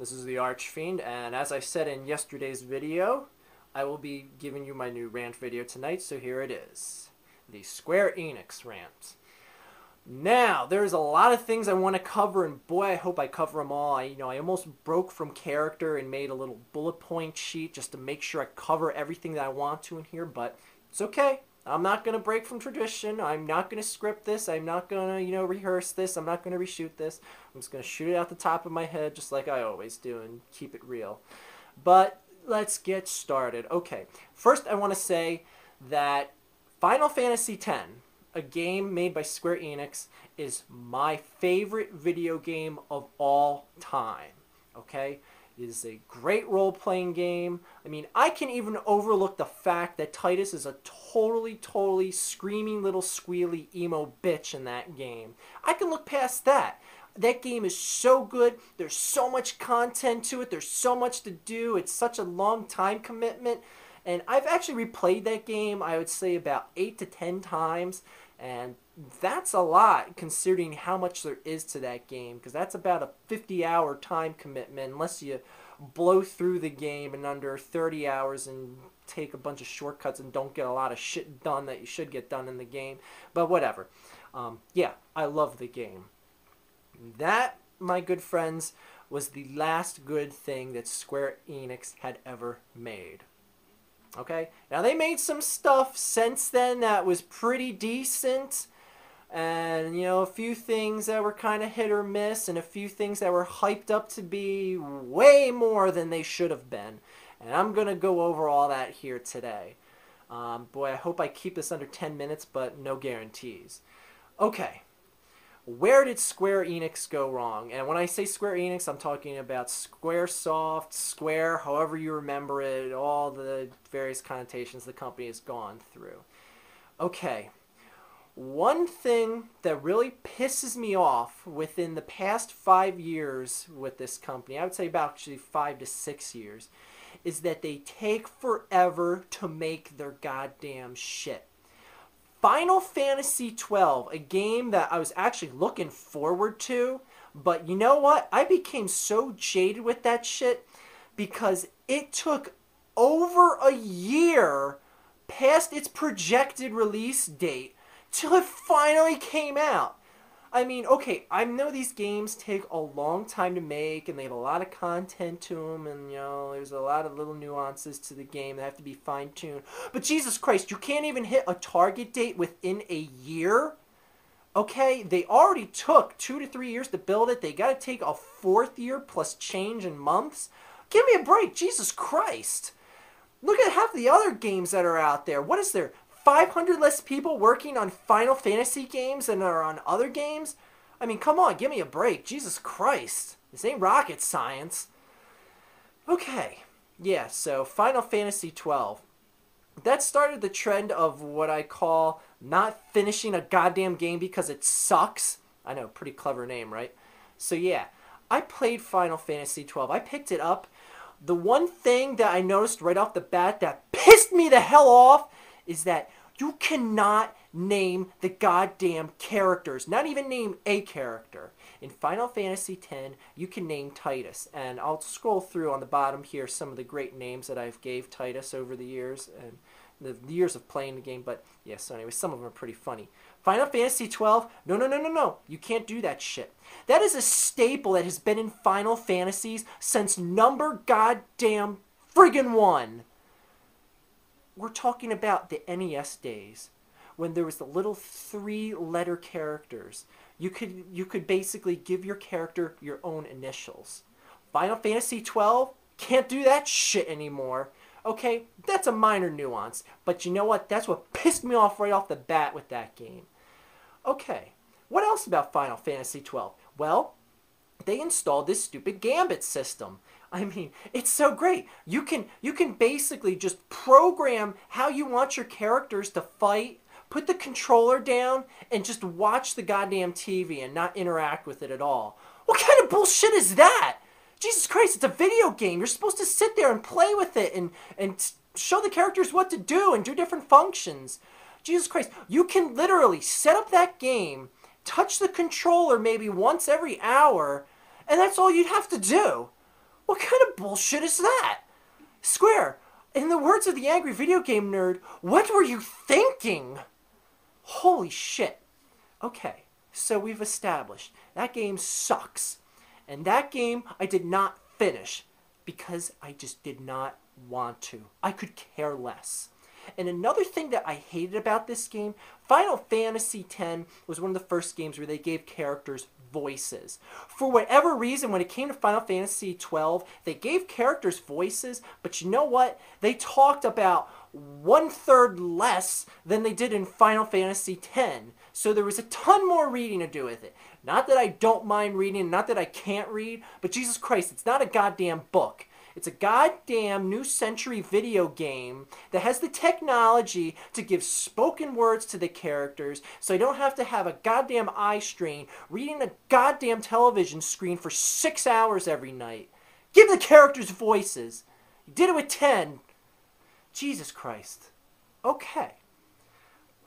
This is the Archfiend, and as I said in yesterday's video, I will be giving you my new rant video tonight, so here it is. The Square Enix rant. Now, there's a lot of things I want to cover, and boy, I hope I cover them all. I almost broke from character and made a little bullet point sheet just to make sure I cover everything that I want to in here, but it's okay. I'm not going to break from tradition. I'm not going to script this. I'm not going to, rehearse this. I'm not going to reshoot this. I'm just going to shoot it out the top of my head just like I always do and keep it real. But let's get started. Okay, first I want to say that Final Fantasy X, a game made by Square Enix, is my favorite video game of all time. Okay? It is a great role-playing game. I mean, I can even overlook the fact that Titus is a totally screaming little squealy emo bitch in that game. I can look past that. That game is so good. There's so much content to it. There's so much to do. It's such a long time commitment. And I've actually replayed that game, I would say, about 8 to 10 times. And that's a lot considering how much there is to that game, because that's about a 50-hour time commitment unless you blow through the game in under 30 hours and take a bunch of shortcuts and don't get a lot of shit done that you should get done in the game. But whatever. Yeah, I love the game. That, my good friends, was the last good thing that Square Enix had ever made. Okay? Now, they made some stuff since then that was pretty decent. And, a few things that were kind of hit or miss, and a few things that were hyped up to be way more than they should have been. And I'm going to go over all that here today. Boy, I hope I keep this under 10 minutes, but no guarantees. Okay. Where did Square Enix go wrong? And when I say Square Enix, I'm talking about Squaresoft, Square, however you remember it, all the various connotations the company has gone through. Okay. One thing that really pisses me off within the past 5 years with this company, I would say about actually 5 to 6 years, is that they take forever to make their goddamn shit. Final Fantasy XII, a game that I was actually looking forward to, but you know what? I became so jaded with that shit because it took over a year past its projected release date till it finally came out. I mean, okay, I know these games take a long time to make, and they have a lot of content to them, and, there's a lot of little nuances to the game that have to be fine-tuned. But Jesus Christ, you can't even hit a target date within a year? Okay, they already took 2 to 3 years to build it. They got to take a 4th year plus change in months? Give me a break, Jesus Christ. Look at half the other games that are out there. What is there? 500 less people working on Final Fantasy games than are on other games? I mean, come on, give me a break. Jesus Christ. This ain't rocket science. Okay. Yeah, so Final Fantasy XII. That started the trend of what I call not finishing a goddamn game because it sucks. I know, pretty clever name, right? So yeah, I played Final Fantasy XII. I picked it up. The one thing that I noticed right off the bat that pissed me the hell off is that you cannot name the goddamn characters. Not even name a character. In Final Fantasy X, you can name Titus. And I'll scroll through on the bottom here some of the great names that I've gave Titus over the years. And the years of playing the game. But, yeah, so anyway, some of them are pretty funny. Final Fantasy XII, no. You can't do that shit. That is a staple that has been in Final Fantasies since number goddamn friggin' 1. We're talking about the NES days when there was the little 3-letter characters. You could basically give your character your own initials. Final Fantasy XII can't do that shit anymore. Okay, that's a minor nuance, but you know what? That's what pissed me off right off the bat with that game. Okay, what else about Final Fantasy XII? Well, they installed this stupid Gambit system. I mean, it's so great. You can basically just program how you want your characters to fight, put the controller down, and just watch the goddamn TV and not interact with it at all. What kind of bullshit is that? Jesus Christ, it's a video game. You're supposed to sit there and play with it and show the characters what to do and do different functions. Jesus Christ, you can literally set up that game, touch the controller maybe once every hour, and that's all you'd have to do. What kind of bullshit is that? Square, in the words of the angry video game nerd, what were you thinking? Holy shit. Okay, so we've established that game sucks. And that game I did not finish because I just did not want to. I could care less. And another thing that I hated about this game, Final Fantasy X was one of the first games where they gave characters voices. For whatever reason, when it came to Final Fantasy XII, they gave characters voices, but you know what? They talked about 1/3 less than they did in Final Fantasy X. So there was a ton more reading to do with it. Not that I don't mind reading, not that I can't read, but Jesus Christ, it's not a goddamn book. It's a goddamn new century video game that has the technology to give spoken words to the characters, so I don't have to have a goddamn eye strain reading a goddamn television screen for 6 hours every night. Give the characters voices. You did it with 10. Jesus Christ. Okay.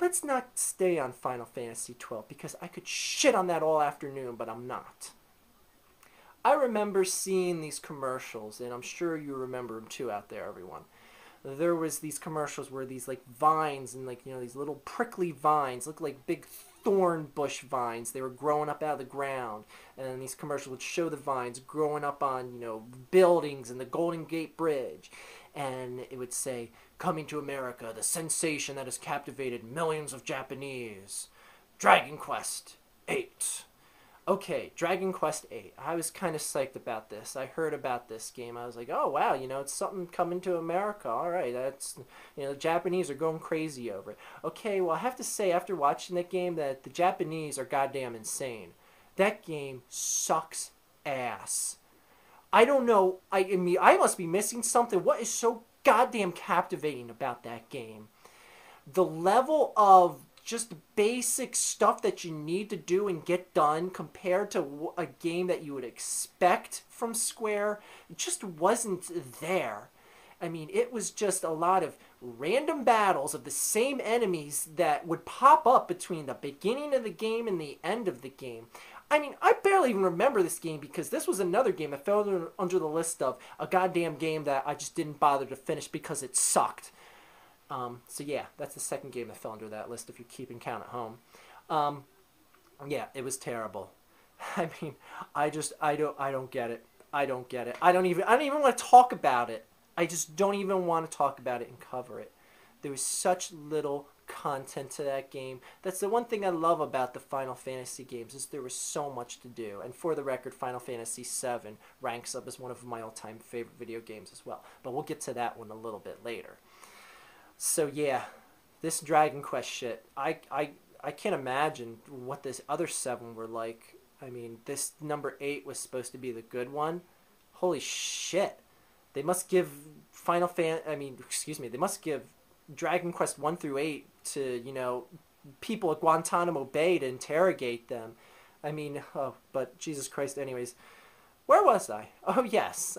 Let's not stay on Final Fantasy XII because I could shit on that all afternoon, but I'm not. I remember seeing these commercials, and I'm sure you remember them too out there, everyone. There was these commercials where these like vines and like, you know, these little prickly vines look like big thorn bush vines. They were growing up out of the ground, and these commercials would show the vines growing up on, you know, buildings and the Golden Gate Bridge. And it would say, coming to America, the sensation that has captivated millions of Japanese. Dragon Quest VIII. Okay, Dragon Quest VIII. I was kind of psyched about this. I heard about this game. I was like, oh, wow, you know, it's something coming to America. All right, that's, you know, the Japanese are going crazy over it. Okay, well, I have to say, after watching that game, that the Japanese are goddamn insane. That game sucks ass. I don't know. I mean, I must be missing something. What is so goddamn captivating about that game? The level of just basic stuff that you need to do and get done compared to a game that you would expect from Square just wasn't there. I mean, it was just a lot of random battles of the same enemies that would pop up between the beginning of the game and the end of the game. I mean, I barely even remember this game because this was another game that fell under the list of a goddamn game that I just didn't bother to finish because it sucked. So yeah, that's the second game that fell under that list if you're keeping count at home. Yeah, it was terrible. I mean, I don't get it. I don't get it. I don't even want to talk about it. I just don't even want to talk about it and cover it. There was such little content to that game. That's the one thing I love about the Final Fantasy games is there was so much to do. And for the record, Final Fantasy VII ranks up as one of my all-time favorite video games as well. But we'll get to that one a little bit later. So yeah, this Dragon Quest shit, I can't imagine what this other 7 were like. I mean, this number 8 was supposed to be the good one. Holy shit. They must give they must give Dragon Quest 1 through 8 to, you know, people at Guantanamo Bay to interrogate them. I mean, oh, but Jesus Christ, anyways. Where was I? Oh, yes.